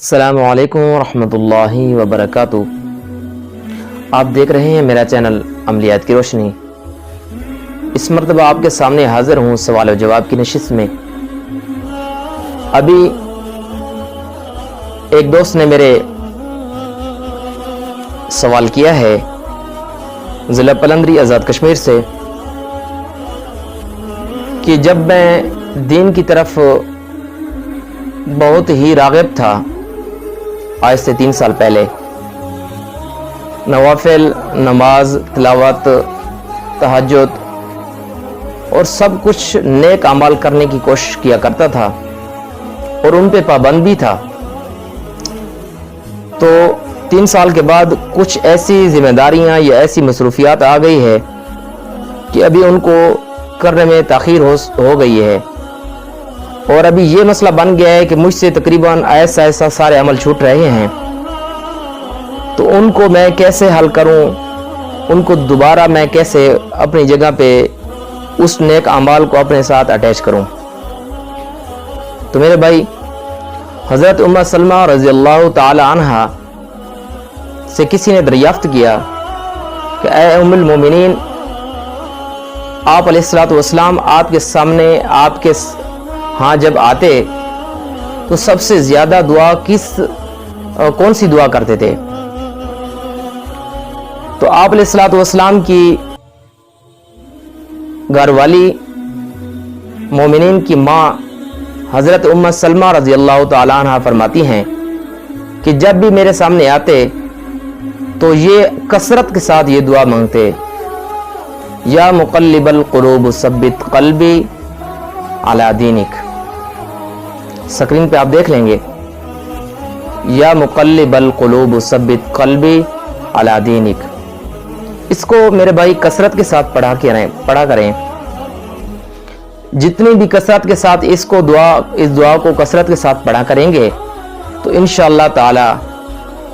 السلام علیکم ورحمۃ اللہ وبرکاتہ۔ آپ دیکھ رہے ہیں میرا چینل عملیات کی روشنی۔ اس مرتبہ آپ کے سامنے حاضر ہوں سوال و جواب کی نشست میں۔ ابھی ایک دوست نے میرے سوال کیا ہے ضلع پلندری آزاد کشمیر سے کہ جب میں دین کی طرف بہت ہی راغب تھا، آج سے 3 سال پہلے نوافل، نماز، تلاوت، تہجد اور سب کچھ نیک اعمال کرنے کی کوشش کیا کرتا تھا اور ان پہ پابند بھی تھا، تو 3 سال کے بعد کچھ ایسی ذمہ داریاں یا ایسی مصروفیات آ گئی ہے کہ ابھی ان کو کرنے میں تاخیر ہو گئی ہے، اور ابھی یہ مسئلہ بن گیا ہے کہ مجھ سے تقریباً ایسا سارے عمل چھوٹ رہے ہیں، تو ان کو میں کیسے حل کروں، ان کو دوبارہ میں کیسے اپنی جگہ پہ اس نیک اعمال کو اپنے ساتھ اٹیچ کروں۔ تو میرے بھائی، حضرت ام سلمہ رضی اللہ تعالی عنہا سے کسی نے دریافت کیا کہ اے ام المومنین، آپ علیہ الصلوۃ والسلام آپ کے سامنے، آپ کے ہاں جب آتے تو سب سے زیادہ دعا کون سی دعا کرتے تھے؟ تو آپ علیہ الصلوۃ والسلام کی گھر والی، مومنین کی ماں حضرت ام سلمہ رضی اللہ تعالی عنہ فرماتی ہیں کہ جب بھی میرے سامنے آتے تو یہ کثرت کے ساتھ یہ دعا مانگتے، یا مقلب القلوب ثبت قلبی علی دینک۔ سکرین پہ آپ دیکھ لیں گے، یا مقلب القلوب ثبت قلبی علی دینک۔ اس کو میرے بھائی کثرت کے ساتھ پڑھا کریں، جتنی بھی کثرت کے ساتھ اس دعا کو کثرت کے ساتھ پڑھا کریں گے تو انشاءاللہ تعالی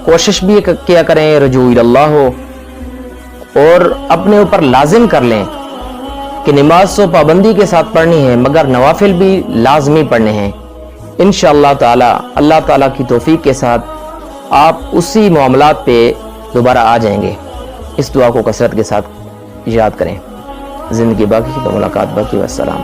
کوشش بھی کیا کریں، رجوع اللہ ہو، اور اپنے اوپر لازم کر لیں کہ نماز تو پابندی کے ساتھ پڑھنی ہے، مگر نوافل بھی لازمی پڑھنے ہیں۔ انشاءاللہ تعالی اللہ تعالیٰ کی توفیق کے ساتھ آپ اسی معاملات پہ دوبارہ آ جائیں گے۔ اس دعا کو کثرت کے ساتھ یاد کریں۔ زندگی باقی تو ملاقات باقی۔ والسلام۔